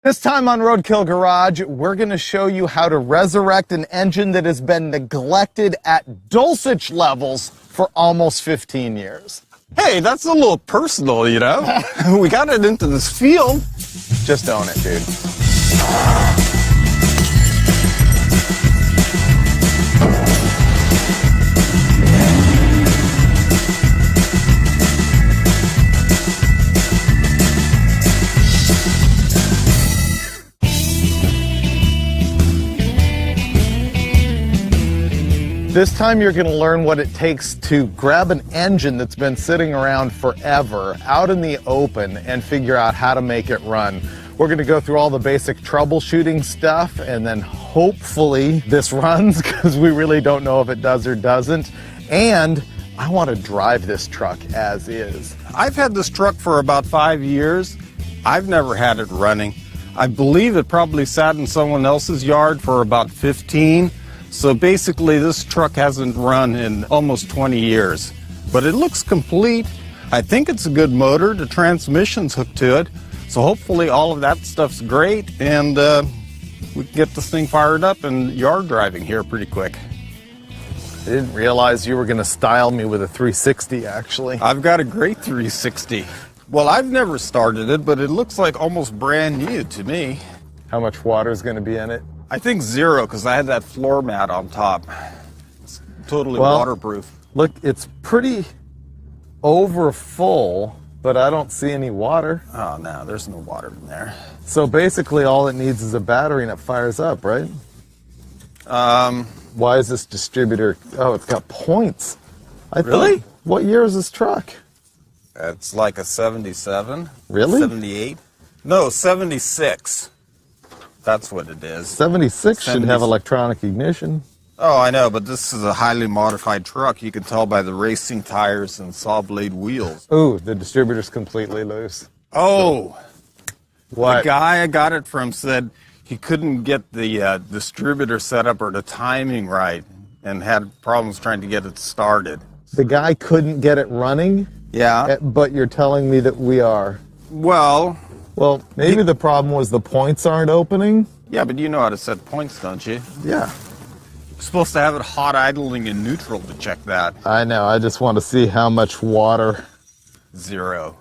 This time on Roadkill Garage, we're going to show you how to resurrect an engine that has been neglected at dulcich levels for almost 15 years. Hey, that's a little personal, you know? We got it into this field. Just own it, dude. This time you're going to learn what it takes to grab an engine that's been sitting around forever out in the open and figure out how to make it run. We're going to go through all the basic troubleshooting stuff, and then hopefully this runs, because we really don't know if it does or doesn't. And I want to drive this truck as is. I've had this truck for about 5 years. I've never had it running. I believe it probably sat in someone else's yard for about 15. So basically this truck hasn't run in almost 20 years, but it looks complete. I think it's a good motor. The transmission's hooked to it. So hopefully all of that stuff's great, and we can get this thing fired up and yard driving here pretty quick. I didn't realize you were going to style me with a 360, actually. I've got a great 360. Well, I've never started it, but it looks like almost brand new to me. How much water is going to be in it? I think 0, because I had that floor mat on top. It's totally waterproof. Look, it's pretty over full, but I don't see any water. Oh, no, there's no water in there. So basically all it needs is a battery and it fires up, right? Why is this distributor... Oh, it's got points. Really? What year is this truck? It's like a 77. Really? 78. No, 76. That's what it is. 76 should have electronic ignition. Oh, I know, but this is a highly modified truck. You can tell by the racing tires and saw blade wheels. Ooh, the distributor's completely loose. Oh! What? The guy I got it from said he couldn't get the distributor set up or the timing right and had problems trying to get it started. The guy couldn't get it running? Yeah. But you're telling me that we are. Well, maybe the problem was the points aren't opening? Yeah, but you know how to set points, don't you? Yeah. You're supposed to have it hot idling in neutral to check that. I know. I just want to see how much water. 0.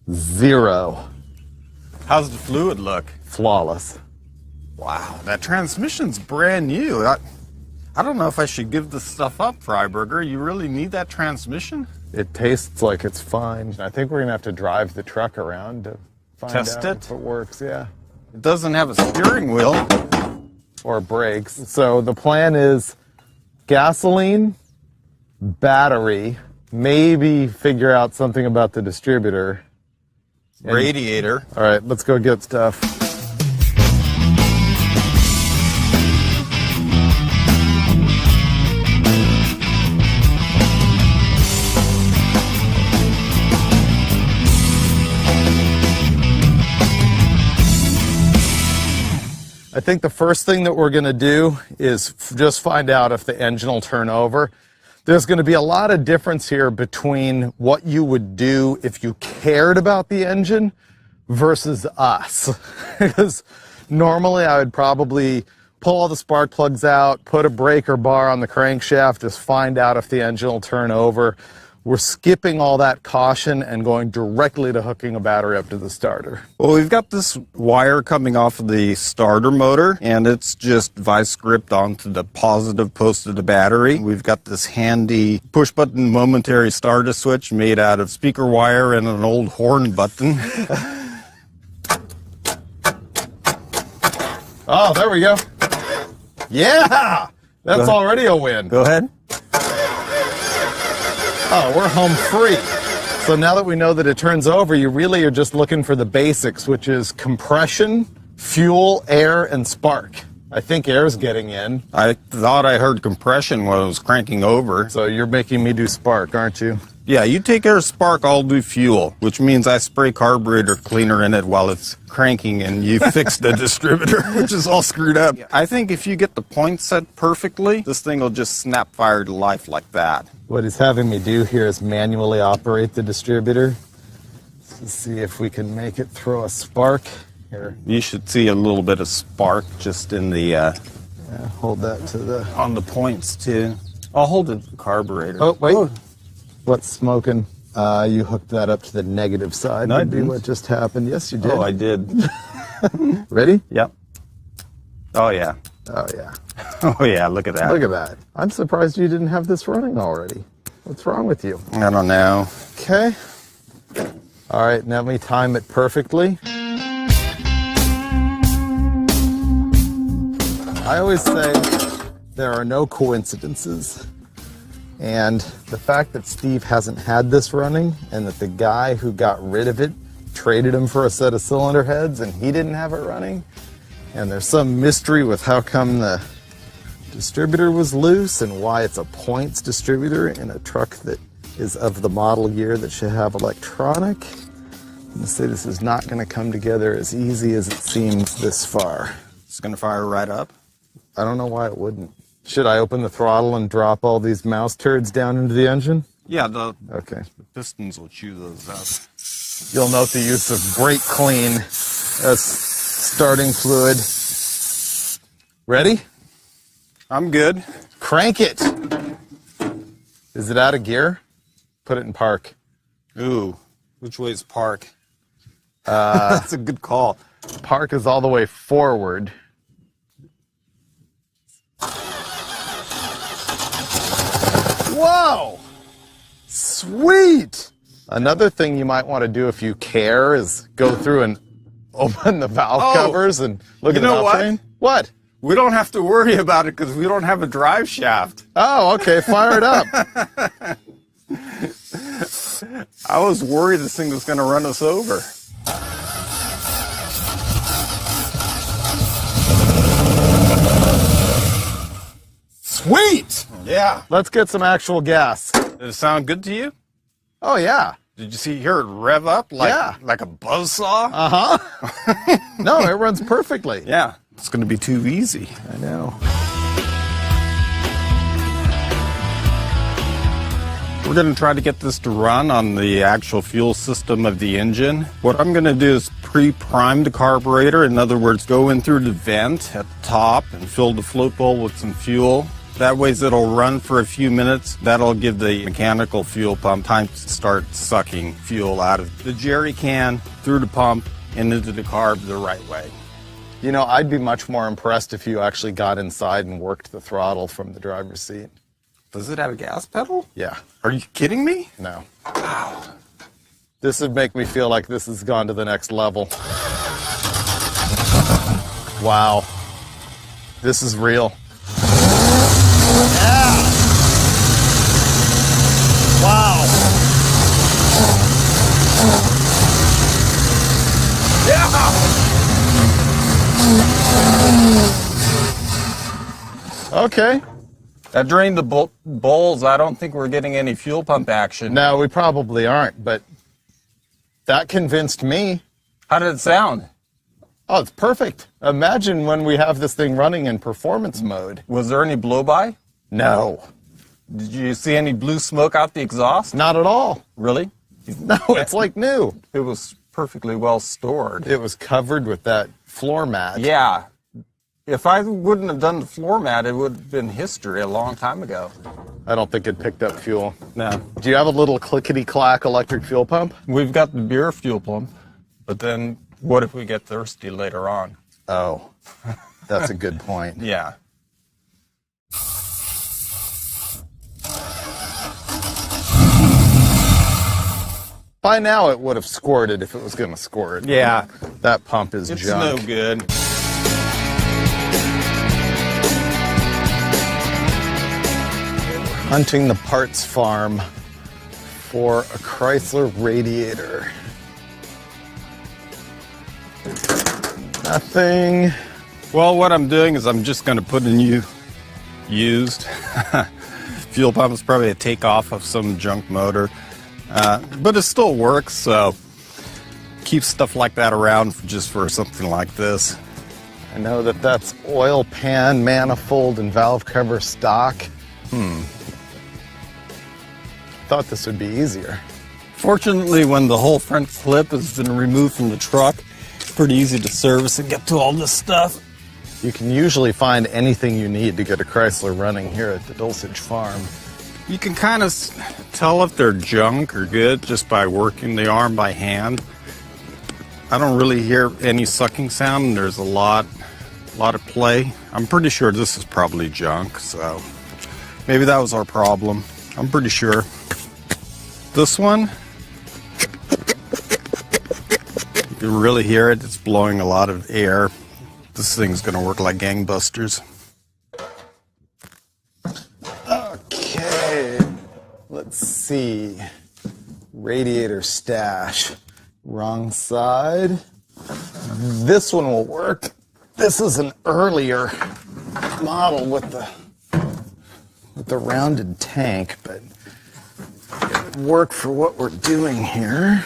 0. How's the fluid look? Flawless. Wow, that transmission's brand new. I don't know if I should give this stuff up, Freiberger. You really need that transmission? It tastes like it's fine. I think we're going to have to drive the truck around to find out if it works, yeah. It doesn't have a steering wheel. Or brakes. So the plan is gasoline, battery, maybe figure out something about the distributor. Radiator. All right, let's go get stuff. I think the first thing that we're going to do is just find out if the engine will turn over. There's going to be a lot of difference here between what you would do if you cared about the engine versus us. Because normally I would probably pull all the spark plugs out, put a breaker bar on the crankshaft, just find out if the engine will turn over. We're skipping all that caution and going directly to hooking a battery up to the starter. Well, we've got this wire coming off of the starter motor, and it's just vice gripped onto the positive post of the battery. We've got this handy push-button momentary starter switch made out of speaker wire and an old horn button. Oh, there we go. Yeah! That's already a win. Go ahead. Oh, we're home free. So now that we know that it turns over, you really are just looking for the basics, which is compression, fuel, air, and spark. I think air's getting in. I thought I heard compression when it was cranking over. So you're making me do spark, aren't you? Yeah, you take air spark, I'll do fuel, which means I spray carburetor cleaner in it while it's cranking and you fix the distributor, which is all screwed up. I think if you get the points set perfectly, this thing will just snap fire to life like that. What he's having me do here is manually operate the distributor. Let's see if we can make it throw a spark. Here. You should see a little bit of spark just in the Yeah, hold that to the... on the points too. I'll hold it to the carburetor. Oh, wait. What's smoking? You hooked that up to the negative side. No, I Would be didn't. what just happened. Yes, you did. Oh, I did. Ready? Yep. Oh, yeah. Oh, yeah. Oh, yeah, look at that. Look at that. I'm surprised you didn't have this running already. What's wrong with you? I don't know. Okay. All right, now let me time it perfectly. I always say there are no coincidences. And the fact that Steve hasn't had this running and that the guy who got rid of it traded him for a set of cylinder heads and he didn't have it running, and there's some mystery with how come the distributor was loose and why it's a points distributor in a truck that is of the model year that should have electronic. I'm gonna say this is not gonna come together as easy as it seems this far. It's going to fire right up. I don't know why it wouldn't. Should I open the throttle and drop all these mouse turds down into the engine? Yeah, the Okay. pistons will chew those up. You'll note the use of brake clean as starting fluid. Ready? I'm good. Crank it. Is it out of gear? Put it in park. Ooh, which way is park? That's a good call. Park is all the way forward. Whoa! Sweet! Another thing you might want to do if you care is go through and open the valve covers and look at the valve train. What? We don't have to worry about it because we don't have a drive shaft. Oh, okay. Fire it up. I was worried this thing was going to run us over. Sweet! Yeah. Let's get some actual gas. Did it sound good to you? Oh, yeah. Did you hear it rev up like, Yeah. like a buzzsaw? Uh-huh. No, it runs perfectly. Yeah. It's going to be too easy. I know. We're going to try to get this to run on the actual fuel system of the engine. What I'm going to do is pre-prime the carburetor. In other words, go in through the vent at the top and fill the float bowl with some fuel. That way it'll run for a few minutes. That'll give the mechanical fuel pump time to start sucking fuel out of the jerry can, through the pump, and into the carb the right way. You know, I'd be much more impressed if you actually got inside and worked the throttle from the driver's seat. Does it have a gas pedal? Yeah. Are you kidding me? No. Wow. This would make me feel like this has gone to the next level. Wow. This is real. Yeah. Wow. Yeah. Okay. That drained the bowls. I don't think we're getting any fuel pump action. No, we probably aren't, but that convinced me. How did it sound? Oh, it's perfect. Imagine when we have this thing running in performance mode. Was there any blow-by? No, Did you see any blue smoke out the exhaust? not at all. Really? No, it's like new. It was perfectly well stored. It was covered with that floor mat. Yeah. If I wouldn't have done the floor mat, it would have been history a long time ago. I don't think it picked up fuel. No. Do you have a little clickety-clack electric fuel pump? We've got the beer fuel pump, but then what if we get thirsty later on? Oh, that's a good point. Yeah. By now it would have squirted if it was going to squirt. Yeah. That pump is It's junk. no good. Hunting the parts farm for a Chrysler radiator. Nothing. Well, what I'm doing is I'm just going to put in used. Fuel pump is probably a takeoff of some junk motor. But it still works, so keep stuff like that around just for something like this. I know that that's oil pan, manifold, and valve cover stock. Thought this would be easier. Fortunately, when the whole front clip has been removed from the truck, pretty easy to service and get to all this stuff. You can usually find anything you need to get a Chrysler running here at the Dulcich farm. You can kind of tell if they're junk or good just by working the arm by hand. I don't really hear any sucking sound, and there's a lot of play. I'm pretty sure this is probably junk, so maybe that was our problem. I'm pretty sure. This one, you can really hear it. It's blowing a lot of air. This thing's gonna work like gangbusters. Okay, let's see. Radiator stash. Wrong side. This one will work. This is an earlier model with the rounded tank, but it would work for what we're doing here.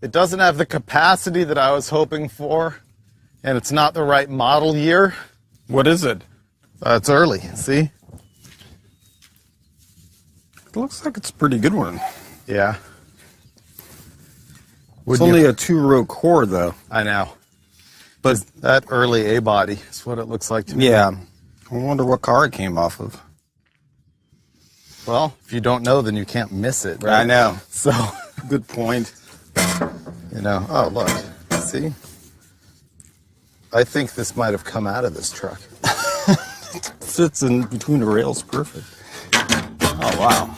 It doesn't have the capacity that I was hoping for, and it's not the right model year. What is it? It's early, see? It looks like it's a pretty good one. Yeah. It's only a 2-row core, though. I know. But that early A-body is what it looks like to me. Yeah. I wonder what car it came off of. Well, if you don't know, then you can't miss it, right? I know. So, Good point. you know, oh, look, see? I think this might have come out of this truck. Fits in between the rails perfect. Oh, wow.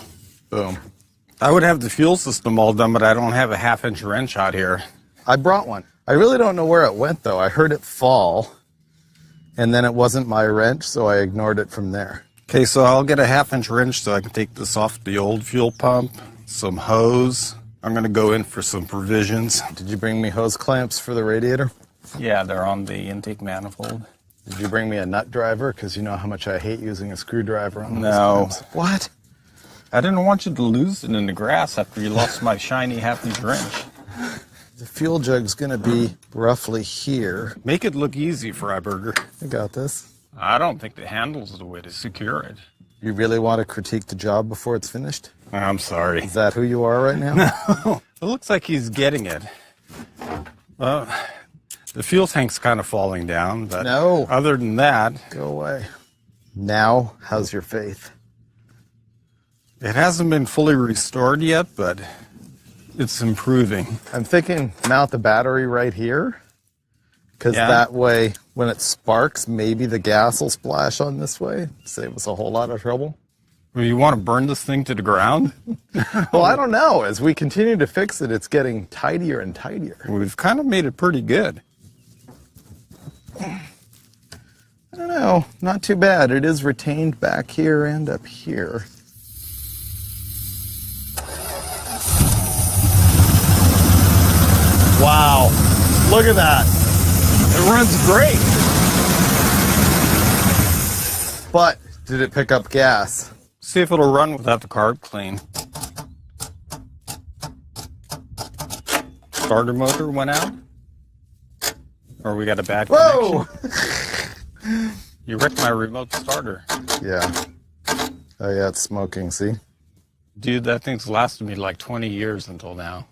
Boom. I would have the fuel system all done, but I don't have a 1/2-inch wrench out here. I brought one. I really don't know where it went, though. I heard it fall, and then it wasn't my wrench, so I ignored it from there. Okay, so I'll get a 1/2-inch wrench so I can take this off the old fuel pump, some hose. I'm going to go in for some provisions. Did you bring me hose clamps for the radiator? Yeah, they're on the intake manifold. Did you bring me a nut driver? Because you know how much I hate using a screwdriver on those No. clamps. What? I didn't want you to lose it in the grass after you lost my shiny half-inch wrench. The fuel jug's going to be roughly here. Make it look easy, Freiberger. I got this. I don't think the handle's the way to secure it. You really want to critique the job before it's finished? I'm sorry. Is that who you are right now? No. It looks like he's getting it. The fuel tank's kind of falling down, but No. other than that, Go away. Now, how's your faith? it hasn't been fully restored yet, but it's improving. I'm thinking mount the battery right here, because Yeah. that way, when it sparks, maybe the gas will splash on this way. Save us a whole lot of trouble. Well, you want to burn this thing to the ground? Well, I don't know. As we continue to fix it, it's getting tidier and tidier. We've kind of made it pretty good. I don't know. Not too bad. It is retained back here and up here. Wow. Look at that. It runs great. But did it pick up gas? See if it'll run without the carb clean. Starter motor went out? Or we got a bad Whoa! connection? You wrecked my remote starter. Yeah. Oh, yeah, it's smoking, see? Dude, that thing's lasted me like 20 years until now.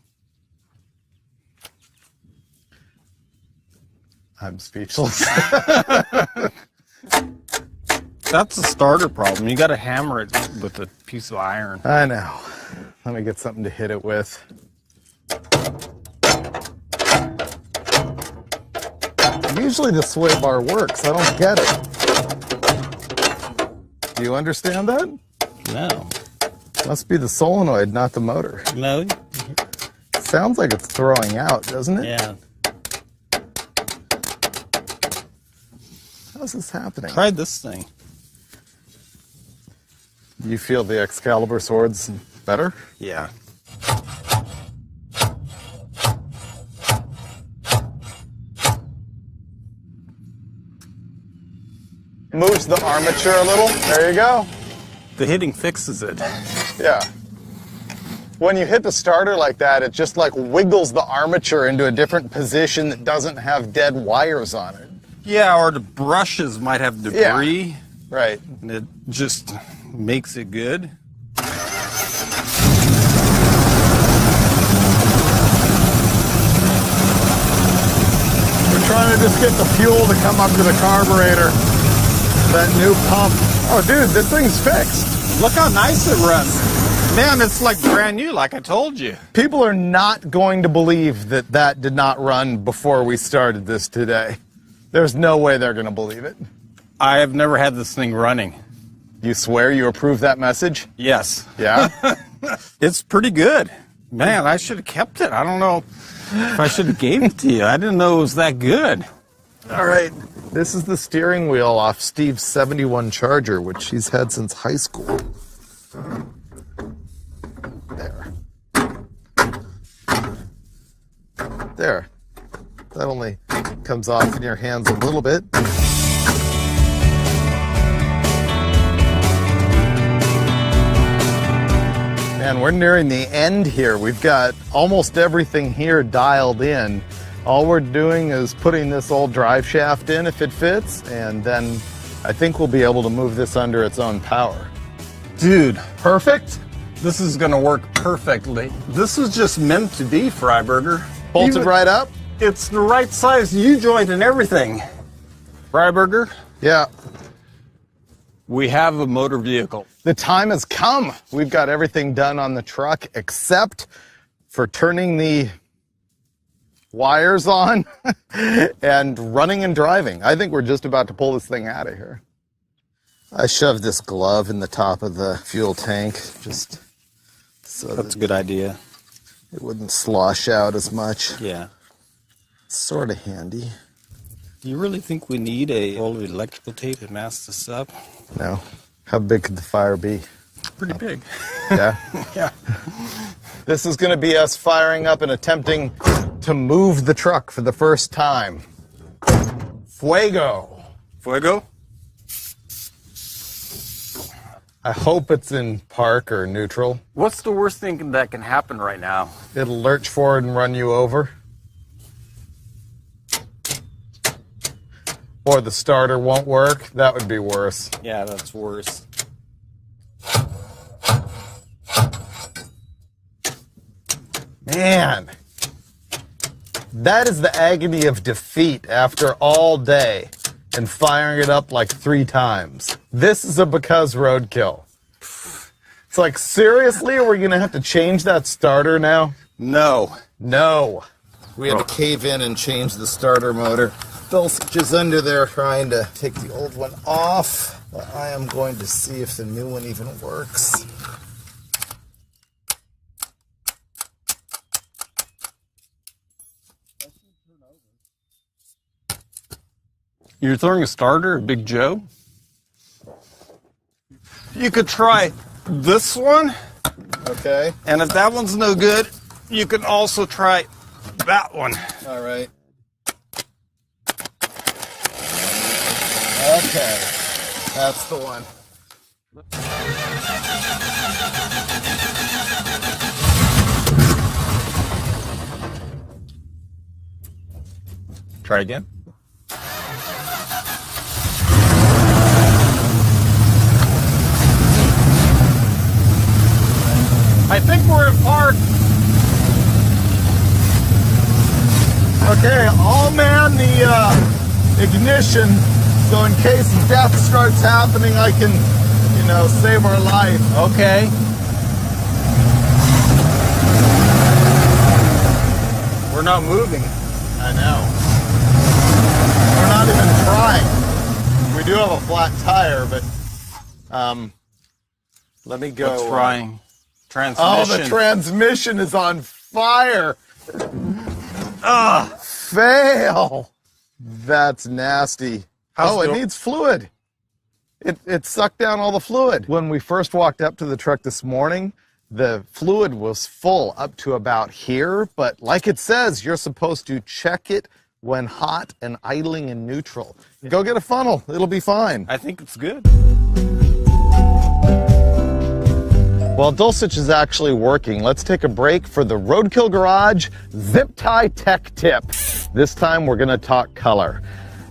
I'm speechless. That's a starter problem. You got to hammer it with a piece of iron. I know. Let me get something to hit it with. Usually the sway bar works. I don't get it. Do you understand that? No. Must be the solenoid, not the motor. No? Sounds like it's throwing out, doesn't it? Yeah. How's this happening? Try this thing. You feel the Excalibur swords better? Yeah. Moves the armature a little. There you go. The hitting fixes it. Yeah. When you hit the starter like that, it just like wiggles the armature into a different position that doesn't have dead wires on it. Yeah, or the brushes might have debris. Right. And it just makes it good. trying to just get the fuel to come up to the carburetor. That new pump. Oh, dude, this thing's fixed. Look how nice it runs. Man, it's like brand new, like I told you. People are not going to believe that that did not run before we started this today. There's no way they're going to believe it. I have never had this thing running. You swear you approve that message? Yes. Yeah? It's pretty good. Man, I should have kept it. I don't know if I should have gave it to you. I didn't know it was that good. All right. This is the steering wheel off Steve's 71 Charger, which he's had since high school. There. There. That only comes off in your hands a little bit. Man, we're nearing the end here. We've got almost everything here dialed in. All we're doing is putting this old drive shaft in if it fits, and then I think we'll be able to move this under its own power. Dude, Perfect? this is going to work perfectly. This is just meant to be, Freiberger. Bolted right up? It's the right size U-joint and everything. Freiberger, Yeah. we have a motor vehicle. The time has come. We've got everything done on the truck except for turning the wires on and running and driving. I think we're just about to pull this thing out of here. I shoved this glove in the top of the fuel tank just so That's a that good idea. it wouldn't slosh out as much. Yeah. It's sort of handy. Do you really think we need a roll of electrical tape to mask this up? No. How big could the fire be? Pretty big. Yeah. Yeah. This is going to be us firing up and attempting to move the truck for the first time. Fuego. Fuego? I hope it's in park or neutral. What's the worst thing that can happen right now? It'll lurch forward and run you over. Or the starter won't work. That would be worse. Yeah, that's worse. Man, that is the agony of defeat after all day and firing it up like 3 times. This is a because roadkill. It's like, seriously, are we going to have to change that starter now? No. No. We had to cave in and change the starter motor. Dulcich is under there trying to take the old one off, but I am going to see if the new one even works. You're throwing a starter at Big Joe? You could try this one, Okay. and if that one's no good, you can also try that one. All right. Okay. That's the one. Try again. I think we're in park. Okay, I'll man the ignition, so in case death starts happening, I can, save our life. Okay. We're not moving. I know. We're not even trying. We do have a flat tire, but let me go. What's frying? Oh, Transmission. the transmission is on fire. Ugh. Fail. That's nasty. How's it it needs fluid. It sucked down all the fluid. When we first walked up to the truck this morning, the fluid was full up to about here, but like it says, you're supposed to check it when hot and idling in neutral. Go get a funnel. It'll be fine. I think it's good. While Dulcich is actually working, let's take a break for the Roadkill Garage Zip Tie Tech Tip. This time we're going to talk color.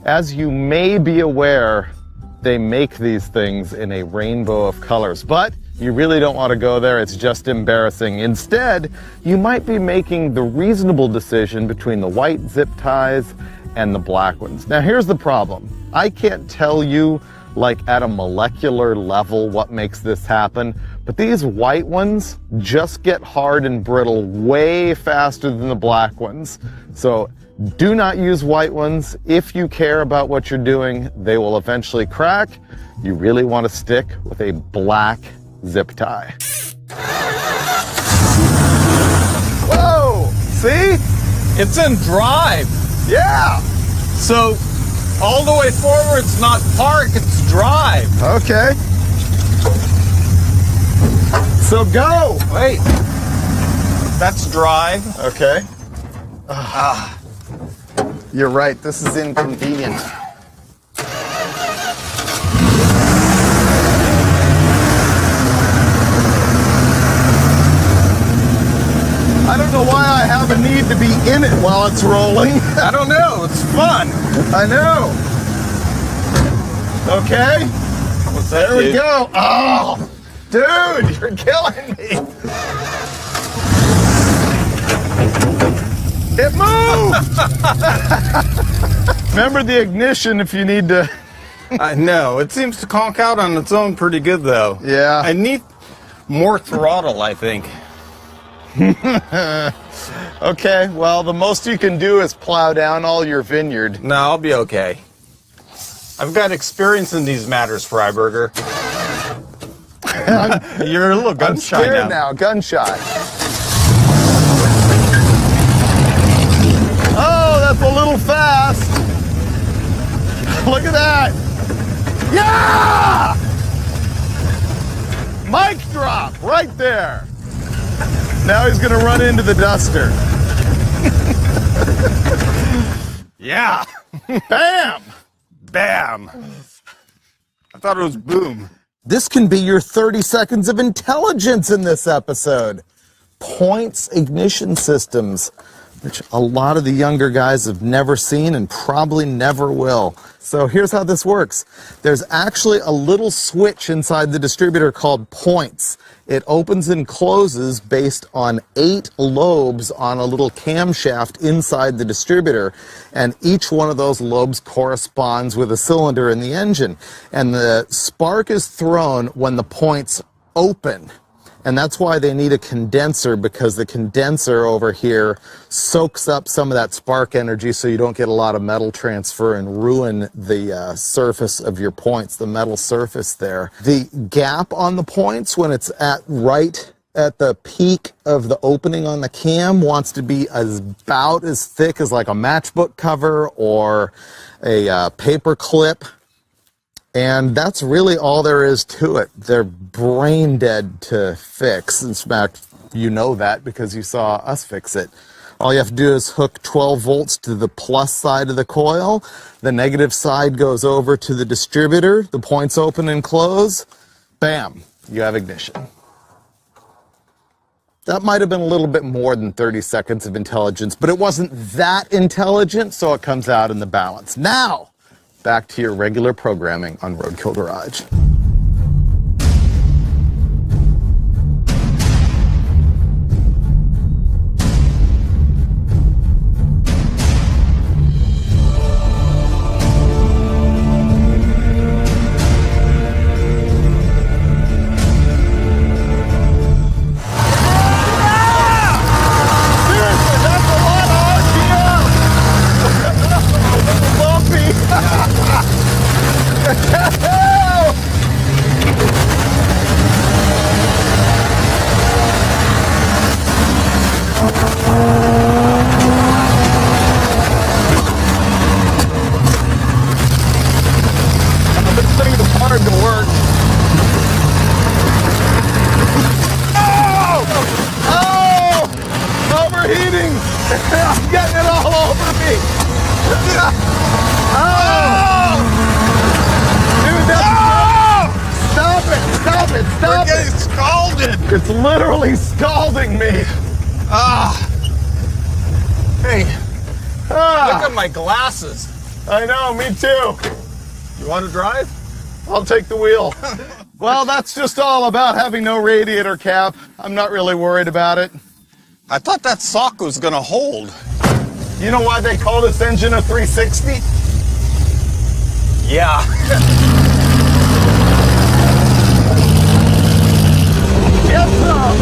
As you may be aware, they make these things in a rainbow of colors, but you really don't want to go there. It's just embarrassing. Instead, you might be making the reasonable decision between the white zip ties and the black ones. Now here's the problem. I can't tell you like at a molecular level what makes this happen, but these white ones just get hard and brittle way faster than the black ones. So do not use white ones. If you care about what you're doing, they will eventually crack. You really want to stick with a black zip tie. Whoa! See? It's in drive. Yeah! So all the way forward, it's not park, it's drive. Okay. So go! Wait. That's drive. Okay. You're right, this is inconvenient. I don't know why I have a need to be in it while it's rolling. I don't know, it's fun. I know. Okay. What's that? There we go. Oh, dude, you're killing me. It moved. Remember the ignition if you need to. I know, it seems to conk out on its own pretty good though. Yeah. I need more throttle, I think. Okay, well, the most you can do is plow down all your vineyard. No, I'll be okay. I've got experience in these matters, Freiberger. You're a little gun I'm shy scared now. now, gunshot. Oh, that's a little fast. Look at that. Yeah! Mic drop right there. Now he's gonna run into the duster. Yeah. Bam! Bam. I thought it was boom. This can be your 30 seconds of intelligence in this episode. Points ignition systems, which a lot of the younger guys have never seen and probably never will. So here's how this works. There's actually a little switch inside the distributor called points. It opens and closes based on 8 lobes on a little camshaft inside the distributor, and each one of those lobes corresponds with a cylinder in the engine. And the spark is thrown when the points open. And that's why they need a condenser, because the condenser over here soaks up some of that spark energy so you don't get a lot of metal transfer and ruin the surface of your points, the metal surface there. The gap on the points when it's right at the peak of the opening on the cam wants to be about as thick as like a matchbook cover or a paper clip. And that's really all there is to it. They're brain dead to fix. In fact, you know that because you saw us fix it. All you have to do is hook 12 volts to the plus side of the coil. The negative side goes over to the distributor. The points open and close. Bam, you have ignition. That might have been a little bit more than 30 seconds of intelligence, but it wasn't that intelligent, so it comes out in the balance. Now, back to your regular programming on Roadkill Garage. I'm getting it all over me. Oh! Dude, that's... Stop it! Stop it! Stop We're getting scalded. It's literally scalding me. Hey, look Ah, at my glasses. I know, me too. You want to drive? I'll take the wheel. Well, that's just all about having no radiator cap. I'm not really worried about it. I thought that sock was going to hold. You know why they call this engine a 360? Yeah. Get some!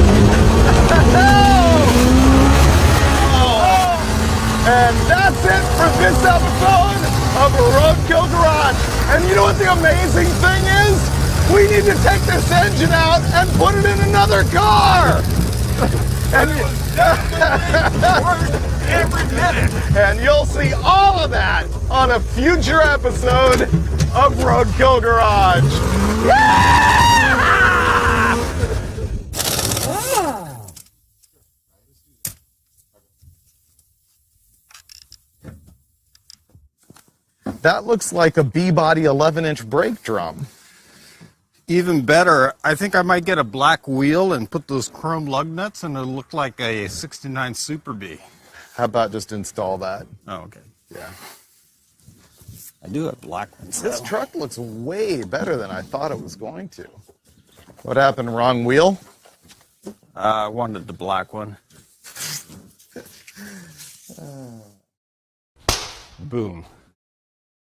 And that's it for this episode of Roadkill Garage. And you know what the amazing thing is? We need to take this engine out and put it in another car. And Every minute. And you'll see all of that on a future episode of Roadkill Garage. That looks like a B-body 11-inch brake drum. Even better, I think I might get a black wheel and put those chrome lug nuts and it'll look like a 69 Super B. How about just install that? Oh, okay. Yeah. I do have black ones. This truck looks way better than I thought it was going to. What happened? Wrong wheel? I wanted the black one. Boom.